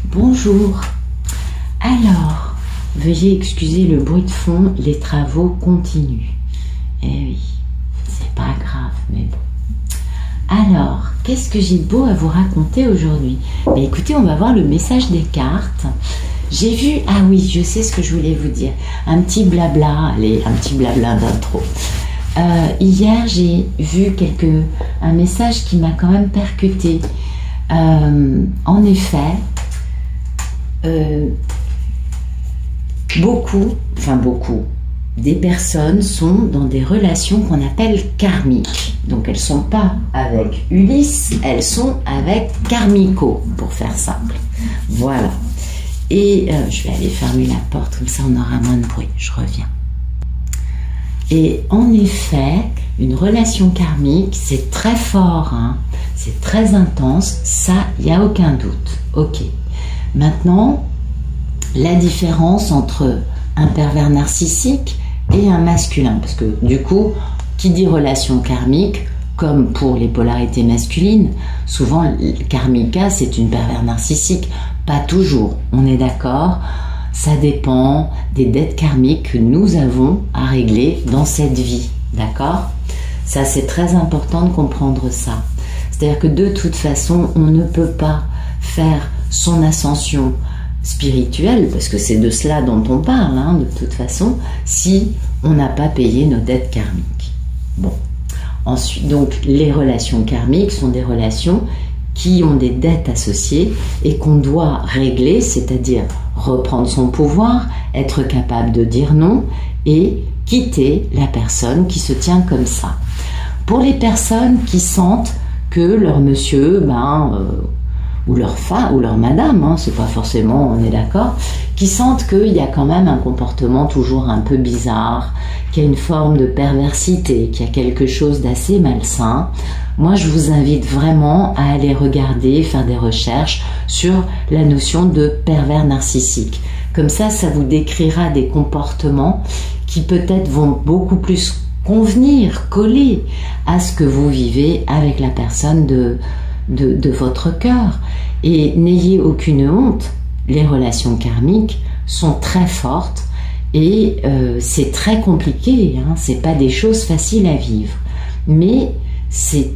Bonjour. Alors, veuillez excuser le bruit de fond, les travaux continuent. Eh oui, c'est pas grave, mais bon. Alors, qu'est-ce que j'ai de beau à vous raconter aujourd'hui? Ben écoutez, on va voir le message des cartes. J'ai vu, ah oui, je sais ce que je voulais vous dire. Un petit blabla, allez, un petit blabla d'intro. Hier, j'ai vu un message qui m'a quand même percuté. En effet, beaucoup, des personnes sont dans des relations qu'on appelle karmiques. Donc elles ne sont pas avec Ulysse, elles sont avec Karmiko, pour faire simple. Voilà. Et je vais aller fermer la porte, comme ça on aura moins de bruit, je reviens. Et en effet, une relation karmique, c'est très fort, hein, c'est très intense, ça, il n'y a aucun doute. Ok. Maintenant, la différence entre un pervers narcissique et un masculin, parce que du coup, qui dit relation karmique, comme pour les polarités masculines, souvent, karmika, c'est une pervers narcissique. Pas toujours, on est d'accord. Ça dépend des dettes karmiques que nous avons à régler dans cette vie, d'accord? Ça, c'est très important de comprendre ça. C'est-à-dire que de toute façon, on ne peut pas faire son ascension spirituelle, parce que c'est de cela dont on parle, hein, de toute façon, si on n'a pas payé nos dettes karmiques. Bon. Ensuite, donc, les relations karmiques sont des relations qui ont des dettes associées et qu'on doit régler, c'est-à-dire reprendre son pouvoir, être capable de dire non et quitter la personne qui se tient comme ça. Pour les personnes qui sentent que leur monsieur, ou leur femme, ou leur madame, hein, c'est pas forcément, on est d'accord, qui sentent qu'il y a quand même un comportement toujours un peu bizarre, qu'il y a une forme de perversité, qu'il y a quelque chose d'assez malsain, moi je vous invite vraiment à aller regarder, faire des recherches sur la notion de pervers narcissique. Comme ça, ça vous décrira des comportements qui peut-être vont beaucoup plus convenir, coller à ce que vous vivez avec la personne de votre cœur. Et n'ayez aucune honte, les relations karmiques sont très fortes et c'est très compliqué, hein, c'est pas des choses faciles à vivre, mais c'est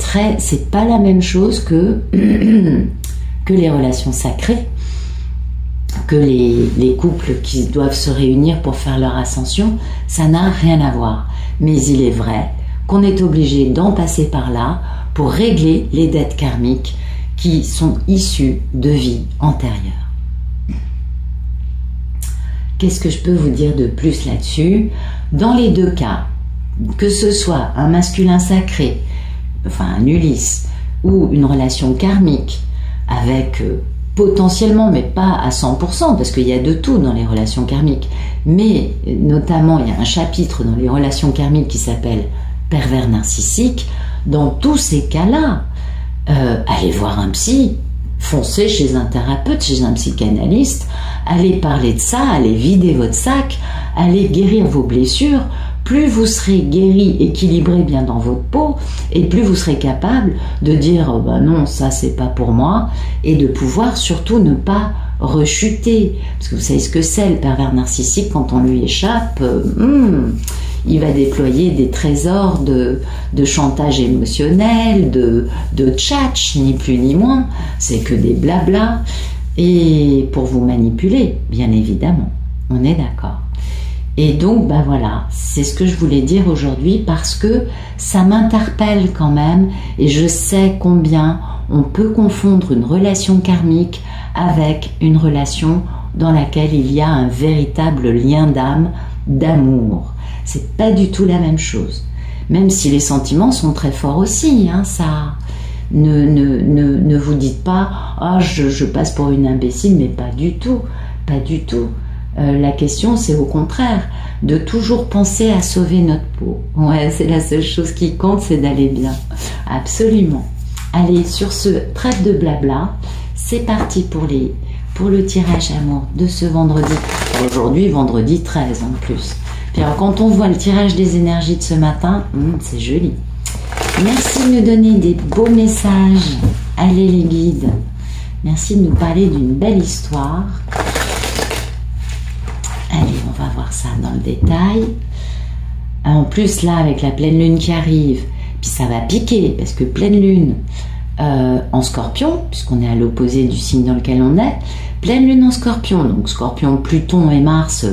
pas la même chose que les relations sacrées, que les couples qui doivent se réunir pour faire leur ascension, ça n'a rien à voir. Mais il est vrai qu'on est obligé d'en passer par là pour régler les dettes karmiques qui sont issues de vies antérieures. Qu'est-ce que je peux vous dire de plus là-dessus? Dans les deux cas, que ce soit un masculin sacré, enfin un Ulysse, ou une relation karmique avec potentiellement, mais pas à 100%, parce qu'il y a de tout dans les relations karmiques, mais notamment il y a un chapitre dans les relations karmiques qui s'appelle pervers narcissique. Dans tous ces cas-là, allez voir un psy, foncez chez un thérapeute, chez un psychanalyste, allez parler de ça, allez vider votre sac, allez guérir vos blessures. Plus vous serez guéri, équilibré bien dans votre peau, et plus vous serez capable de dire oh ben non, ça c'est pas pour moi, et de pouvoir surtout ne pas rechuter. Parce que vous savez ce que c'est le pervers narcissique, quand on lui échappe, il va déployer des trésors de chantage émotionnel, de tchatch, ni plus ni moins. C'est que des blabla, et pour vous manipuler, bien évidemment. On est d'accord. Et donc, ben voilà, c'est ce que je voulais dire aujourd'hui parce que ça m'interpelle quand même et je sais combien on peut confondre une relation karmique avec une relation dans laquelle il y a un véritable lien d'âme, d'amour. C'est pas du tout la même chose. Même si les sentiments sont très forts aussi, hein, ça. Ne vous dites pas « Ah, je passe pour une imbécile », mais pas du tout, pas du tout. La question, c'est au contraire, de toujours penser à sauver notre peau. Ouais, c'est la seule chose qui compte, c'est d'aller bien. Absolument. Allez, sur ce trêve de blabla, c'est parti pour le tirage amour de ce vendredi. Aujourd'hui, vendredi 13 en plus. Puis alors, quand on voit le tirage des énergies de ce matin, c'est joli. Merci de me donner des beaux messages. Allez les guides. Merci de nous parler d'une belle histoire. Allez, on va voir ça dans le détail. En plus, là, avec la pleine lune qui arrive, puis ça va piquer, parce que pleine lune en scorpion, puisqu'on est à l'opposé du signe dans lequel on est, pleine lune en scorpion, donc scorpion, Pluton et Mars,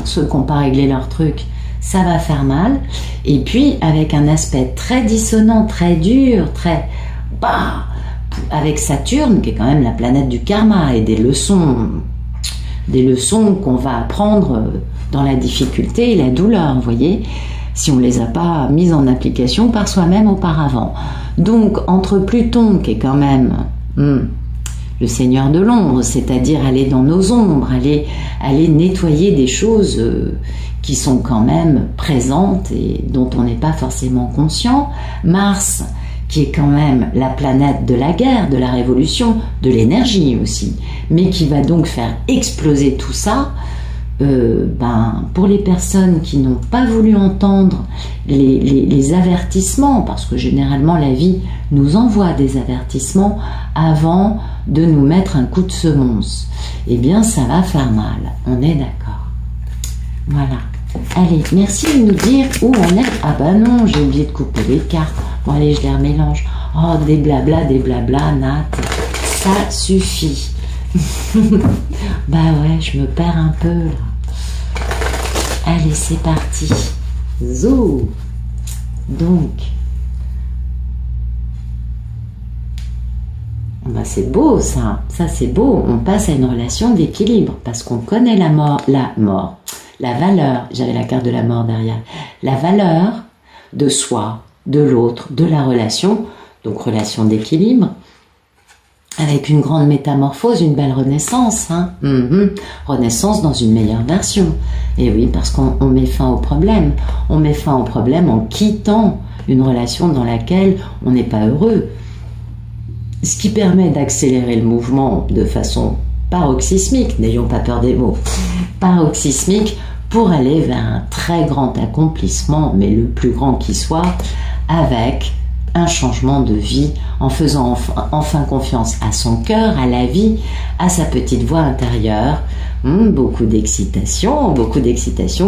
ceux qui n'ont pas réglé leur truc, ça va faire mal. Et puis, avec un aspect très dissonant, très dur, très... avec Saturne, qui est quand même la planète du karma, et des leçons qu'on va apprendre dans la difficulté et la douleur, vous voyez, si on ne les a pas mises en application par soi-même auparavant. Donc, entre Pluton, qui est quand même le seigneur de l'ombre, c'est-à-dire aller dans nos ombres, aller nettoyer des choses qui sont quand même présentes et dont on n'est pas forcément conscient, Mars, qui est quand même la planète de la guerre, de la révolution, de l'énergie aussi, mais qui va donc faire exploser tout ça. Pour les personnes qui n'ont pas voulu entendre les avertissements, parce que généralement la vie nous envoie des avertissements avant de nous mettre un coup de semonce, eh bien ça va faire mal, on est d'accord. Voilà. Allez, merci de nous dire où on est. Ah bah non, j'ai oublié de couper les cartes. Bon allez, je les remélange. Oh, des blabla, Nat. Ça suffit. Bah ouais, je me perds un peu là. Allez, c'est parti. Zou. Donc. Bah c'est beau ça. Ça c'est beau. On passe à une relation d'équilibre parce qu'on connaît la mort. La valeur, j'avais la carte de la mort derrière, la valeur de soi, de l'autre, de la relation, donc relation d'équilibre, avec une grande métamorphose, une belle renaissance, renaissance dans une meilleure version. Et oui, parce qu'on met fin au problème. On met fin au problème en quittant une relation dans laquelle on n'est pas heureux. Ce qui permet d'accélérer le mouvement de façon paroxysmique, n'ayons pas peur des mots, paroxysmique, pour aller vers un très grand accomplissement, mais le plus grand qui soit, avec un changement de vie, en faisant enfin confiance à son cœur, à la vie, à sa petite voix intérieure. Beaucoup d'excitation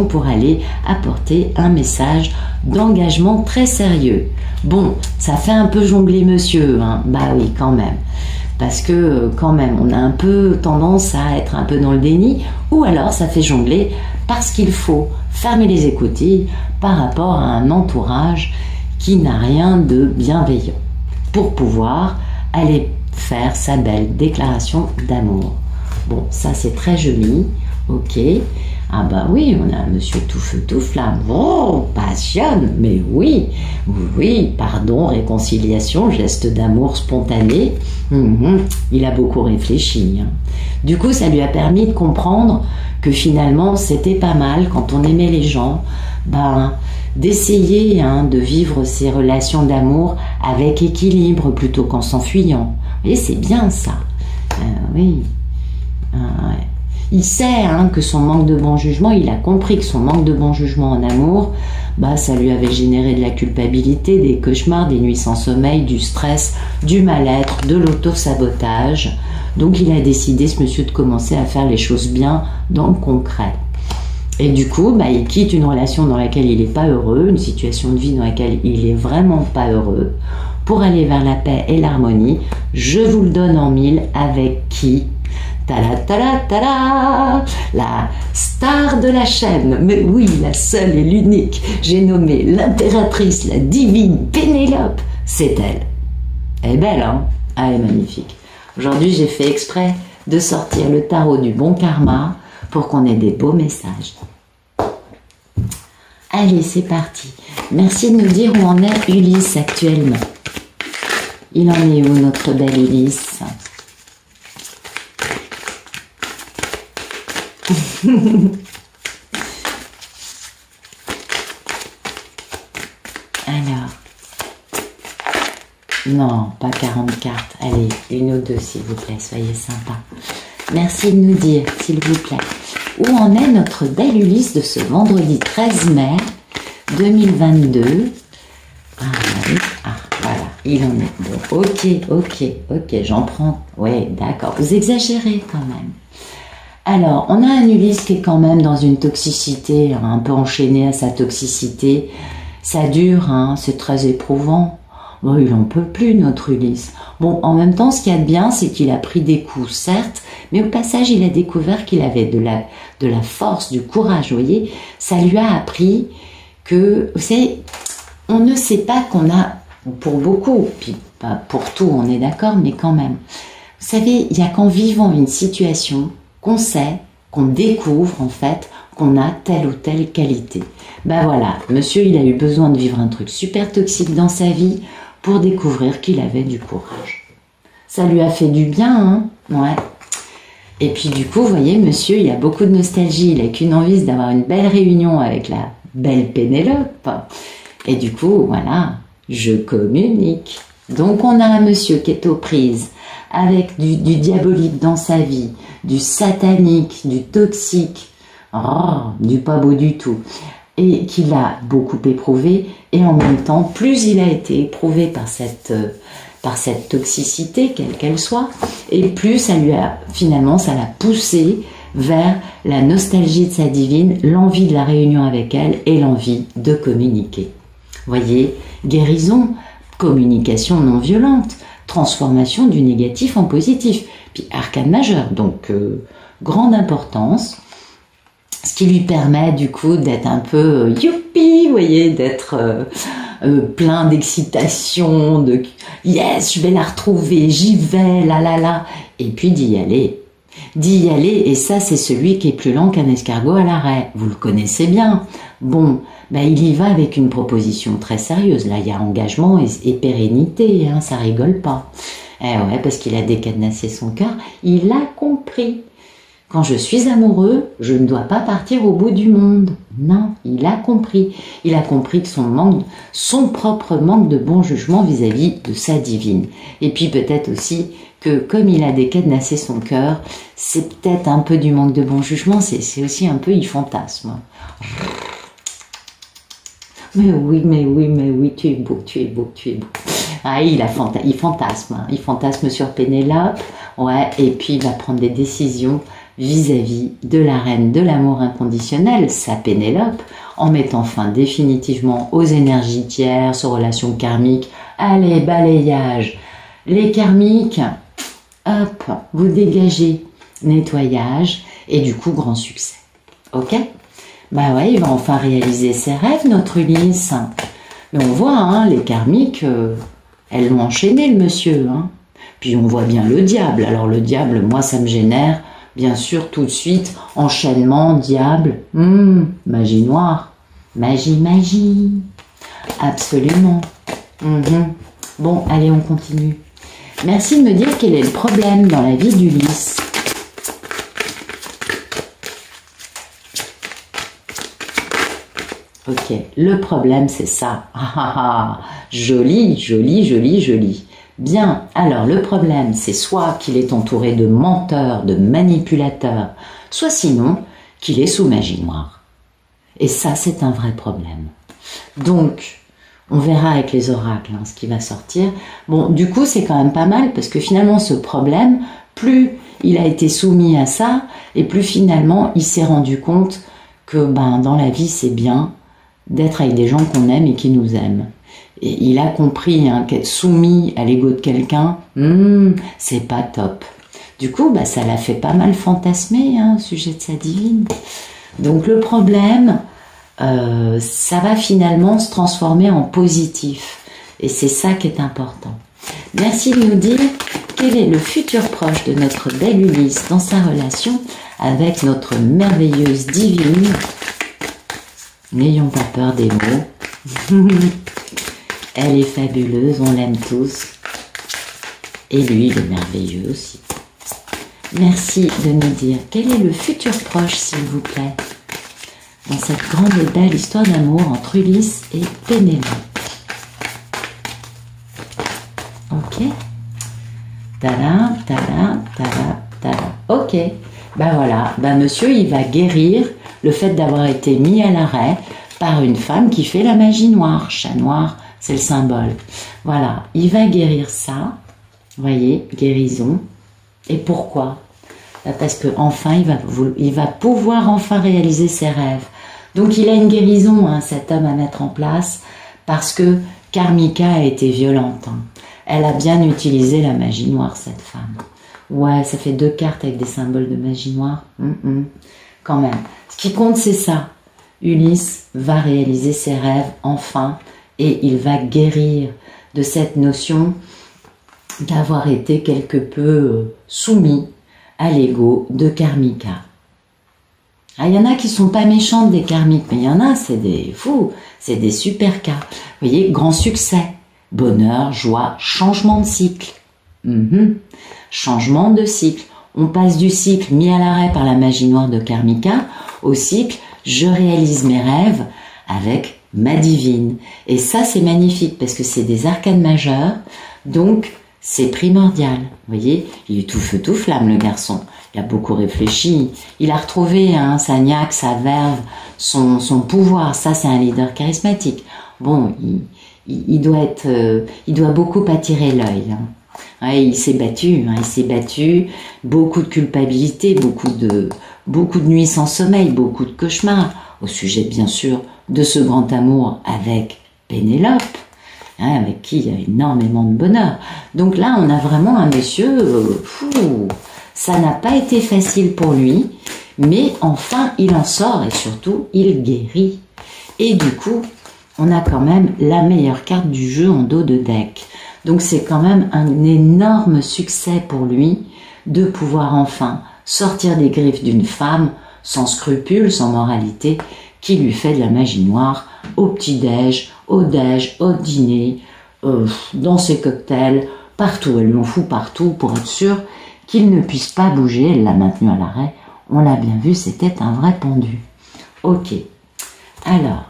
pour aller apporter un message d'engagement très sérieux. Bon, ça fait un peu jongler monsieur, bah oui, quand même. Parce que quand même, on a un peu tendance à être un peu dans le déni, ou alors ça fait jongler parce qu'il faut fermer les écoutilles par rapport à un entourage qui n'a rien de bienveillant pour pouvoir aller faire sa belle déclaration d'amour. Bon, ça c'est très joli, ok. Ah bah oui, on a un monsieur tout feu tout flamme. Oh, passionne, mais oui, pardon, réconciliation, geste d'amour spontané. Il a beaucoup réfléchi. Du coup, ça lui a permis de comprendre que finalement, c'était pas mal quand on aimait les gens, d'essayer de vivre ces relations d'amour avec équilibre plutôt qu'en s'enfuyant. Et c'est bien ça. Oui. Ouais. Il sait que son manque de bon jugement, il a compris que son manque de bon jugement en amour, ça lui avait généré de la culpabilité, des cauchemars, des nuits sans sommeil, du stress, du mal-être, de l'auto-sabotage. Donc il a décidé, ce monsieur, de commencer à faire les choses bien dans le concret. Et du coup, il quitte une relation dans laquelle il n'est pas heureux, une situation de vie dans laquelle il n'est vraiment pas heureux, pour aller vers la paix et l'harmonie. Je vous le donne en mille, avec qui ? La star de la chaîne, mais oui, la seule et l'unique, j'ai nommé l'impératrice, la divine Pénélope, c'est elle. Elle est belle, Ah, elle est magnifique. Aujourd'hui, j'ai fait exprès de sortir le tarot du bon karma pour qu'on ait des beaux messages. Allez, c'est parti. Merci de nous dire où en est Ulysse actuellement. Il en est où, notre belle Ulysse ? Alors, non, pas 40 cartes. Allez, une ou deux, s'il vous plaît, soyez sympa. Merci de nous dire, s'il vous plaît, où en est notre belle Ulysse de ce vendredi 13 mai 2022. Ah, oui. Voilà. Il en est bon. Ok, j'en prends. Ouais, d'accord. Vous exagérez quand même. Alors, on a un Ulysse qui est quand même dans une toxicité, un peu enchaîné à sa toxicité. Ça dure, hein, c'est très éprouvant. Bon, il en peut plus, notre Ulysse. Bon, en même temps, ce qu'il y a de bien, c'est qu'il a pris des coups, certes, mais au passage, il a découvert qu'il avait de la force, du courage, vous voyez. Ça lui a appris que, vous savez, on ne sait pas qu'on a, pour beaucoup, puis pas pour tout, on est d'accord, mais quand même. Vous savez, il n'y a qu'en vivant une situation qu'on sait, qu'on découvre, en fait, qu'on a telle ou telle qualité. Ben voilà, monsieur, il a eu besoin de vivre un truc super toxique dans sa vie pour découvrir qu'il avait du courage. Ça lui a fait du bien, hein, ouais. Et puis du coup, vous voyez, monsieur, il a beaucoup de nostalgie, il a qu'une envie, c'est d'avoir une belle réunion avec la belle Pénélope. Et du coup, voilà, je communique. Donc on a un monsieur qui est aux prises avec du diabolique dans sa vie, du satanique, du toxique, du pas beau du tout, et qu'il a beaucoup éprouvé, et en même temps, plus il a été éprouvé par cette toxicité, quelle qu'elle soit, et plus ça l'a poussé vers la nostalgie de sa divine, l'envie de la réunion avec elle et l'envie de communiquer. Voyez, guérison, communication non violente, transformation du négatif en positif. Puis arcane majeur, donc grande importance, ce qui lui permet du coup d'être un peu youpi, vous voyez, d'être plein d'excitation, de yes, je vais la retrouver, j'y vais, là, et puis d'y aller, et ça c'est celui qui est plus lent qu'un escargot à l'arrêt, vous le connaissez bien. Bon, ben il y va avec une proposition très sérieuse, là il y a engagement et pérennité, hein, ça rigole pas. Eh ouais, parce qu'il a décadenassé son cœur, il a compris. Quand je suis amoureux, je ne dois pas partir au bout du monde. Non, il a compris. Il a compris que son propre manque de bon jugement vis-à-vis de sa divine. Et puis peut-être aussi que comme il a décadenassé son cœur, c'est peut-être un peu du manque de bon jugement, c'est aussi un peu il fantasme. Mais oui, tu es beau. Ah, il fantasme, hein. Il fantasme sur Pénélope, ouais, et puis il va prendre des décisions vis-à-vis de la reine de l'amour inconditionnel, sa Pénélope, en mettant fin définitivement aux énergies tierces, aux relations karmiques. Allez, balayage. Les karmiques, hop, vous dégagez, nettoyage, et du coup, grand succès. Ok ? Bah ouais, il va enfin réaliser ses rêves, notre Ulysse. Mais on voit, hein, les karmiques, elles l'ont enchaîné, le monsieur. Hein. Puis on voit bien le diable. Alors le diable, moi, ça me génère, bien sûr, tout de suite, enchaînement, diable, magie noire. Magie. Absolument. Bon, allez, on continue. Merci de me dire quel est le problème dans la vie d'Ulysse. Ok, le problème c'est ça. Joli. Bien, alors le problème c'est soit qu'il est entouré de menteurs, de manipulateurs, soit sinon qu'il est sous magie noire. Et ça c'est un vrai problème. Donc, on verra avec les oracles ce qui va sortir. Bon, du coup c'est quand même pas mal parce que finalement ce problème, plus il a été soumis à ça et plus finalement il s'est rendu compte que dans la vie c'est bien d'être avec des gens qu'on aime et qui nous aiment. Et il a compris qu'être soumis à l'ego de quelqu'un, c'est pas top. Du coup, ça l'a fait pas mal fantasmer au sujet de sa divine. Donc le problème, ça va finalement se transformer en positif. Et c'est ça qui est important. Merci de nous dire quel est le futur proche de notre belle Ulysse dans sa relation avec notre merveilleuse divine. N'ayons pas peur des mots. Elle est fabuleuse, on l'aime tous. Et lui, il est merveilleux aussi. Merci de nous dire quel est le futur proche, s'il vous plaît, dans cette grande et belle histoire d'amour entre Ulysse et Pénélope. Ok. Tada. Ok. Voilà. Monsieur, il va guérir le fait d'avoir été mis à l'arrêt par une femme qui fait la magie noire, chat noir, c'est le symbole. Voilà, il va guérir ça, vous voyez, guérison. Et pourquoi? Parce que enfin, il va pouvoir enfin réaliser ses rêves. Donc il a une guérison, hein, cet homme à mettre en place, parce que Karmika a été violente. Hein. Elle a bien utilisé la magie noire, cette femme. Ouais, ça fait 2 cartes avec des symboles de magie noire. Quand même. Ce qui compte, c'est ça. Ulysse va réaliser ses rêves, enfin, et il va guérir de cette notion d'avoir été quelque peu soumis à l'ego de Karmika. Ah, il y en a qui sont pas méchantes des karmiques, mais il y en a, c'est des fous, c'est des super cas. Vous voyez, grand succès, bonheur, joie, changement de cycle. Changement de cycle. On passe du cycle mis à l'arrêt par la magie noire de Karmika au cycle je réalise mes rêves avec ma divine. Et ça, c'est magnifique parce que c'est des arcanes majeurs, donc c'est primordial. Vous voyez, il est tout feu, tout flamme, le garçon. Il a beaucoup réfléchi. Il a retrouvé sa niaque, sa verve, son pouvoir. Ça, c'est un leader charismatique. Bon, il doit beaucoup attirer l'œil. Hein. Ouais, il s'est battu. Beaucoup de culpabilité, beaucoup de nuits sans sommeil, beaucoup de cauchemars. Au sujet, bien sûr, de ce grand amour avec Pénélope. Avec qui il y a énormément de bonheur. Donc là, on a vraiment un monsieur, ça n'a pas été facile pour lui, mais enfin, il en sort et surtout, il guérit. Et du coup, on a quand même la meilleure carte du jeu en dos de deck. Donc c'est quand même un énorme succès pour lui de pouvoir enfin sortir des griffes d'une femme sans scrupules, sans moralité, qui lui fait de la magie noire au petit-déj, au déj, au dîner, dans ses cocktails, partout. Elle l'en fout partout pour être sûre qu'il ne puisse pas bouger. Elle l'a maintenu à l'arrêt. On l'a bien vu, c'était un vrai pendu. Ok. Alors,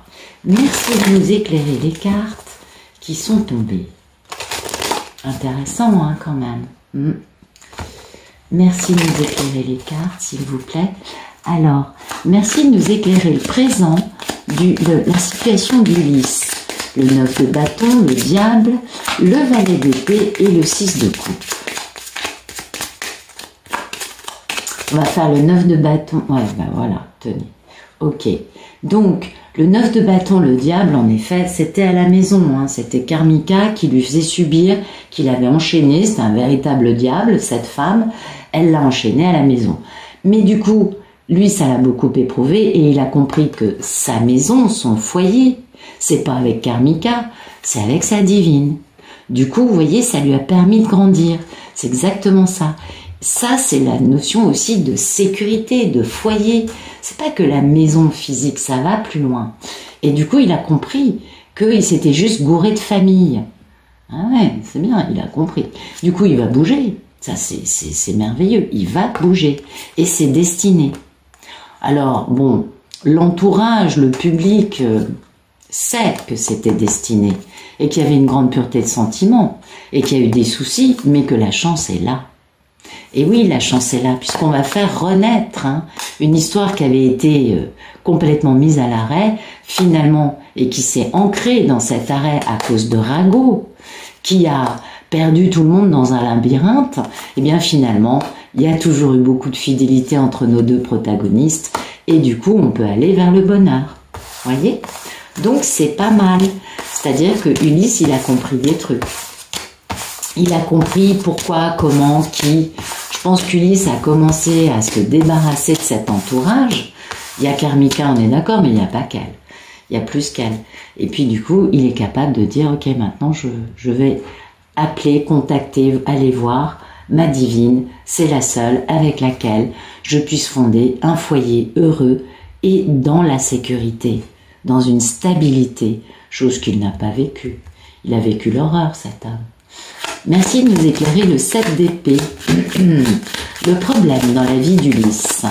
merci de nous éclairer les cartes qui sont tombées. Intéressant, hein, quand même. Merci de nous éclairer les cartes, s'il vous plaît. Alors, merci de nous éclairer le présent de la situation d'Ulysse. Le 9 de bâton, le diable, le valet d'épée et le 6 de coupe. On va faire le 9 de bâton. Ouais, ben voilà, tenez. Ok. Donc, le 9 de bâton, le diable, en effet, c'était à la maison. Hein. C'était Karmika qui lui faisait subir, qui l'avait enchaîné. C'était un véritable diable, cette femme. Elle l'a enchaîné à la maison. Mais du coup, lui, ça l'a beaucoup éprouvé et il a compris que sa maison, son foyer, c'est pas avec Karmika, c'est avec sa divine. Du coup, vous voyez, ça lui a permis de grandir. C'est exactement ça. Ça, c'est la notion aussi de sécurité, de foyer. C'est pas que la maison physique, ça va plus loin. Et du coup, il a compris qu'il s'était juste gouré de famille. Ah ouais, c'est bien, il a compris. Du coup, il va bouger. Ça, c'est merveilleux. Il va bouger. Et c'est destiné. Alors, bon, l'entourage, le public sait que c'était destiné et qu'il y avait une grande pureté de sentiments et qu'il y a eu des soucis, mais que la chance est là. Et oui, la chance est là, puisqu'on va faire renaître une histoire qui avait été complètement mise à l'arrêt, finalement, et qui s'est ancrée dans cet arrêt à cause de Rago, qui a perdu tout le monde dans un labyrinthe. Et bien finalement, il y a toujours eu beaucoup de fidélité entre nos deux protagonistes, et du coup, on peut aller vers le bonheur. Voyez ? Donc c'est pas mal. C'est-à-dire que Ulysse, il a compris des trucs. Il a compris pourquoi, comment, qui. Je pense qu'Ulysse a commencé à se débarrasser de cet entourage. Il y a Karmika, on est d'accord, mais il n'y a pas qu'elle. Il y a plus qu'elle. Et puis du coup, il est capable de dire, ok, maintenant je vais appeler, contacter, aller voir ma divine. C'est la seule avec laquelle je puisse fonder un foyer heureux et dans la sécurité, dans une stabilité, chose qu'il n'a pas vécue. Il a vécu l'horreur, cet homme. Merci de nous éclairer le 7 d'épée. Le problème dans la vie d'Ulysse.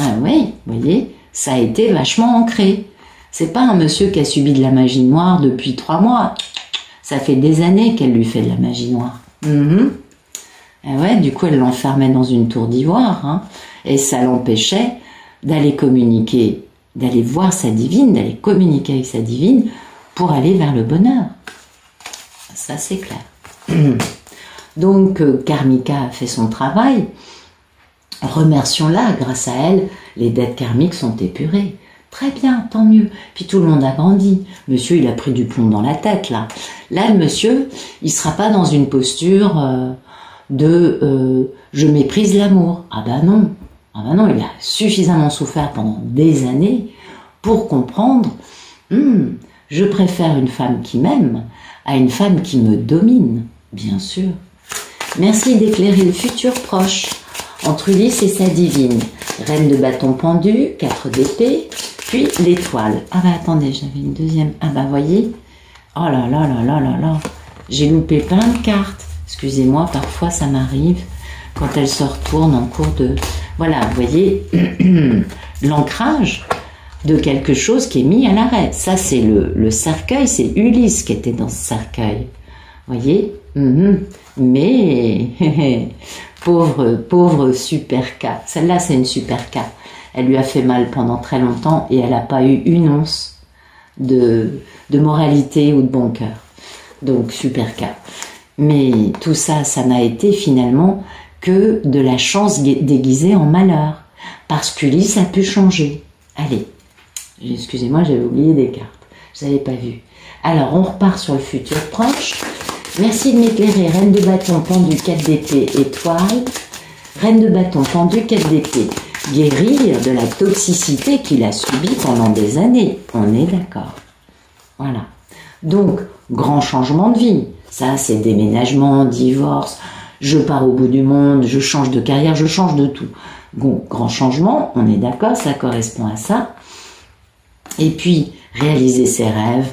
Ah oui, vous voyez, ça a été vachement ancré. C'est pas un monsieur qui a subi de la magie noire depuis 3 mois. Ça fait des années qu'elle lui fait de la magie noire. Ah ouais, du coup, elle l'enfermait dans une tour d'ivoire, et ça l'empêchait d'aller communiquer d'aller voir sa divine, d'aller communiquer avec sa divine pour aller vers le bonheur. Ça, c'est clair. Donc, Karmika a fait son travail. Remercions-la, grâce à elle, les dettes karmiques sont épurées. Très bien, tant mieux. Puis tout le monde a grandi. Monsieur, il a pris du plomb dans la tête, là. Là, monsieur, il sera pas dans une posture je méprise l'amour. Ah ben non. Ah ben non, il a suffisamment souffert pendant des années pour comprendre, je préfère une femme qui m'aime à une femme qui me domine, bien sûr. Merci d'éclairer le futur proche entre Ulysse et sa divine. Reine de bâton pendu, 4 d'épée, puis l'étoile. Ah bah attendez, j'avais une deuxième. Ah bah voyez. Oh là là là là là là. J'ai loupé plein de cartes. Excusez-moi, parfois ça m'arrive quand elles se retournent en cours de... Voilà, vous voyez, l'ancrage de quelque chose qui est mis à l'arrêt. Ça, c'est le cercueil, c'est Ulysse qui était dans ce cercueil. Vous voyez, mais pauvre super cas. Celle-là, c'est une super cas. Elle lui a fait mal pendant très longtemps et elle n'a pas eu une once de moralité ou de bon cœur. Donc, super cas. Mais tout ça, ça n'a été finalement que de la chance déguisée en malheur. Parce qu'Ulysse a pu changer. Allez, excusez-moi, j'avais oublié des cartes. Je n'avais pas vu. Alors, on repart sur le futur proche. Merci de m'éclairer. Reine de bâton pendu, 4 d'épée, étoile. Reine de bâton pendu, 4 d'épée. Guérir de la toxicité qu'il a subie pendant des années. On est d'accord. Voilà. Donc, grand changement de vie. Ça, c'est déménagement, divorce. Je pars au bout du monde, je change de carrière, je change de tout. Bon, grand changement, on est d'accord, ça correspond à ça. Et puis, réaliser ses rêves.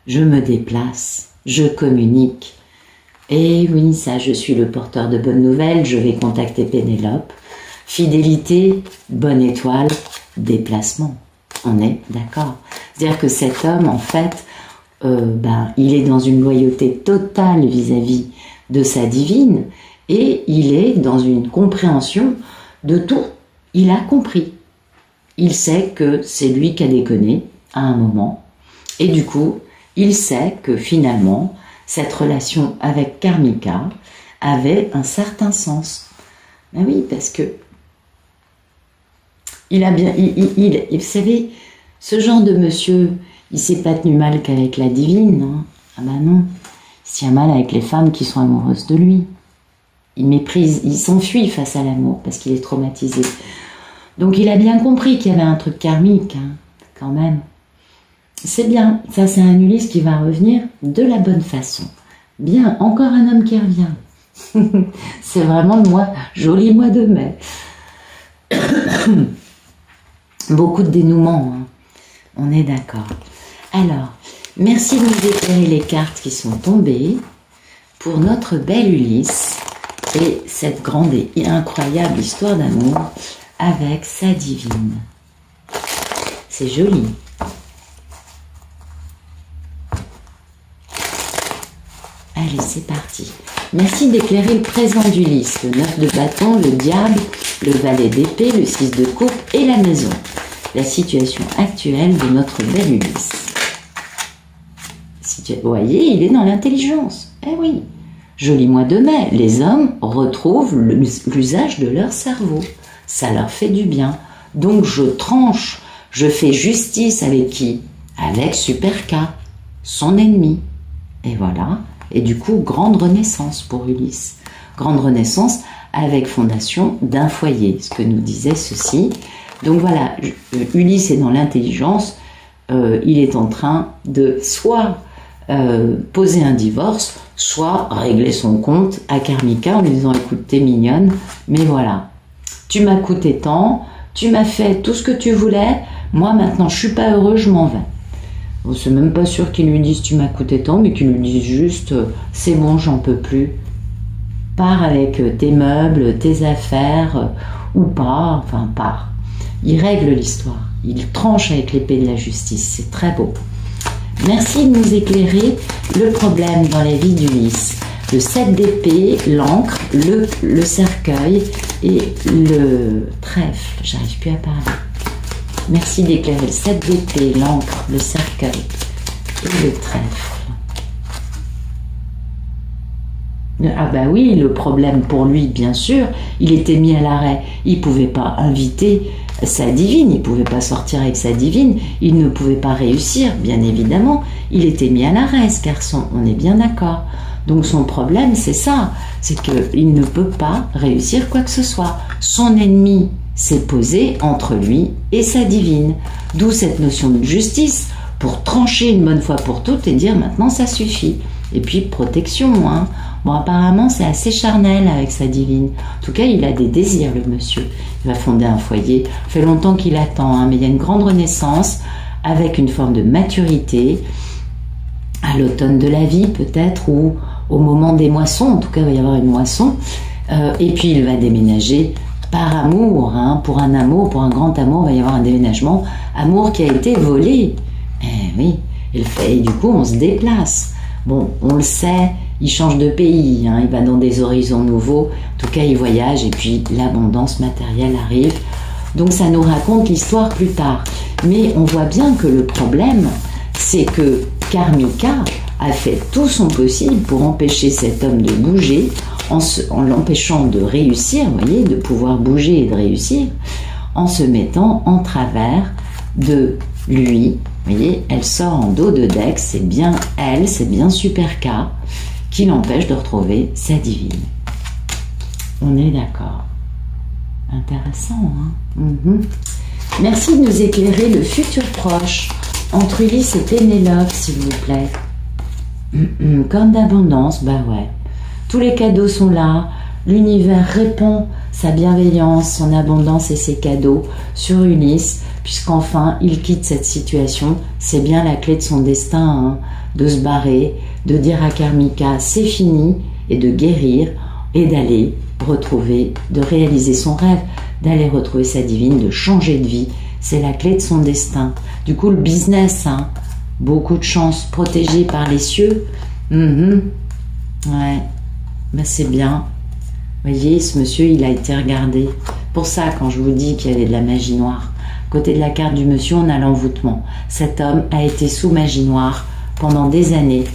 Je me déplace, je communique. Et oui, ça, je suis le porteur de bonnes nouvelles, je vais contacter Pénélope. Fidélité, bonne étoile, déplacement. On est d'accord. C'est-à-dire que cet homme, en fait, il est dans une loyauté totale vis-à-vis de sa divine et il est dans une compréhension de tout. Il a compris. Il sait que c'est lui qui a déconné à un moment et du coup, il sait que finalement, cette relation avec Karmika avait un certain sens. Ben oui, parce que il a bien, vous savez, ce genre de monsieur, il s'est pas tenu mal qu'avec la divine, hein. Ah ben non, il se tient mal avec les femmes qui sont amoureuses de lui. Il méprise, il s'enfuit face à l'amour parce qu'il est traumatisé. Donc il a bien compris qu'il y avait un truc karmique, hein, quand même. C'est bien, ça c'est un Ulysse qui va revenir de la bonne façon. Bien, encore un homme qui revient. C'est vraiment le mois, joli mois de mai. Beaucoup de dénouements, hein. On est d'accord. Alors, merci de nous éclairer les cartes qui sont tombées pour notre bel Ulysse et cette grande et incroyable histoire d'amour avec sa divine. C'est joli. Allez, c'est parti. Merci d'éclairer le présent d'Ulysse, le 9 de bâton, le diable, le valet d'épée, le 6 de coupe et la maison. La situation actuelle de notre bel Ulysse. Vous voyez, il est dans l'intelligence. Eh oui. Joli mois de mai. Les hommes retrouvent l'usage de leur cerveau. Ça leur fait du bien. Donc je tranche, je fais justice avec qui? Avec Super K, son ennemi. Et voilà. Et du coup, grande renaissance pour Ulysse. Grande renaissance avec fondation d'un foyer, ce que nous disait ceci. Donc voilà, Ulysse est dans l'intelligence, il est en train de soit poser un divorce, soit régler son compte à Karmika en lui disant « Écoute, t'es mignonne, mais voilà, tu m'as coûté tant, tu m'as fait tout ce que tu voulais, moi maintenant je suis pas heureux, je m'en vais. » C'est même pas sûr qu'ils lui disent « Tu m'as coûté tant », mais qu'ils lui disent juste « C'est bon, j'en peux plus. Pars avec tes meubles, tes affaires, ou pas, enfin pars. » Il règle l'histoire, il tranche avec l'épée de la justice, c'est très beau. Merci de nous éclairer le problème dans la vie d'Ulysse. Le 7 d'épée, l'encre, le cercueil et le trèfle. J'arrive plus à parler. Merci d'éclairer le 7 d'épée, l'encre, le cercueil et le trèfle. Ah bah oui, le problème pour lui, bien sûr, il était mis à l'arrêt. Il ne pouvait pas inviter sa divine, il ne pouvait pas sortir avec sa divine, il ne pouvait pas réussir, bien évidemment. Il était mis à l'arrêt, ce garçon, on est bien d'accord. Donc son problème, c'est ça, c'est qu'il ne peut pas réussir quoi que ce soit. Son ennemi s'est posé entre lui et sa divine. D'où cette notion de justice, pour trancher une bonne fois pour toutes et dire maintenant ça suffit. Et puis protection, hein. Bon, apparemment, c'est assez charnel avec sa divine. En tout cas, il a des désirs, le monsieur. Il va fonder un foyer. Ça fait longtemps qu'il attend, hein, mais il y a une grande renaissance avec une forme de maturité à l'automne de la vie, peut-être, ou au moment des moissons. En tout cas, il va y avoir une moisson. Et puis, il va déménager par amour, hein, pour un amour, pour un grand amour, il va y avoir un déménagement. Amour qui a été volé. Eh oui, et du coup, on se déplace. Bon, on le sait, il change de pays, hein, il va dans des horizons nouveaux, en tout cas il voyage et puis l'abondance matérielle arrive. Donc ça nous raconte l'histoire plus tard. Mais on voit bien que le problème, c'est que Karmika a fait tout son possible pour empêcher cet homme de bouger, en l'empêchant de réussir, vous voyez, de pouvoir bouger et de réussir, en se mettant en travers de lui. Vous voyez, elle sort en dos de Dex, c'est bien elle, c'est bien Superka qui l'empêche de retrouver sa divine. On est d'accord. Intéressant, hein. Merci de nous éclairer le futur proche entre Ulysse et Pénélope, s'il vous plaît. Corne d'abondance, bah ouais. Tous les cadeaux sont là. L'univers répand sa bienveillance, son abondance et ses cadeaux sur Ulysse, puisqu'enfin il quitte cette situation. C'est bien la clé de son destin, hein, de se barrer, de dire à Karmika c'est fini, et de guérir, et d'aller retrouver, de réaliser son rêve, d'aller retrouver sa divine, de changer de vie. C'est la clé de son destin. Du coup, le business, hein, beaucoup de chance, protégé par les cieux. Ouais, ben c'est bien. Vous voyez, ce monsieur, il a été regardé. Pour ça, quand je vous dis qu'il y avait de la magie noire, à côté de la carte du monsieur, on a l'envoûtement. Cet homme a été sous magie noire pendant des années.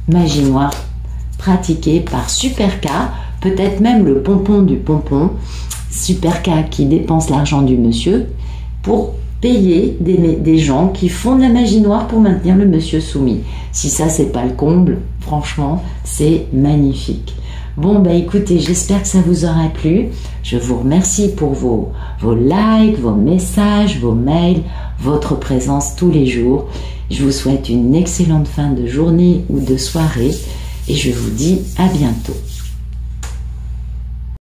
Magie noire pratiquée par Superka, peut-être même le pompon du pompon. Superka qui dépense l'argent du monsieur pour payer des gens qui font de la magie noire pour maintenir le monsieur soumis. Si ça, c'est pas le comble, franchement, c'est magnifique. Bon, bah écoutez, j'espère que ça vous aura plu. Je vous remercie pour vos likes, vos messages, vos mails, votre présence tous les jours. Je vous souhaite une excellente fin de journée ou de soirée et je vous dis à bientôt.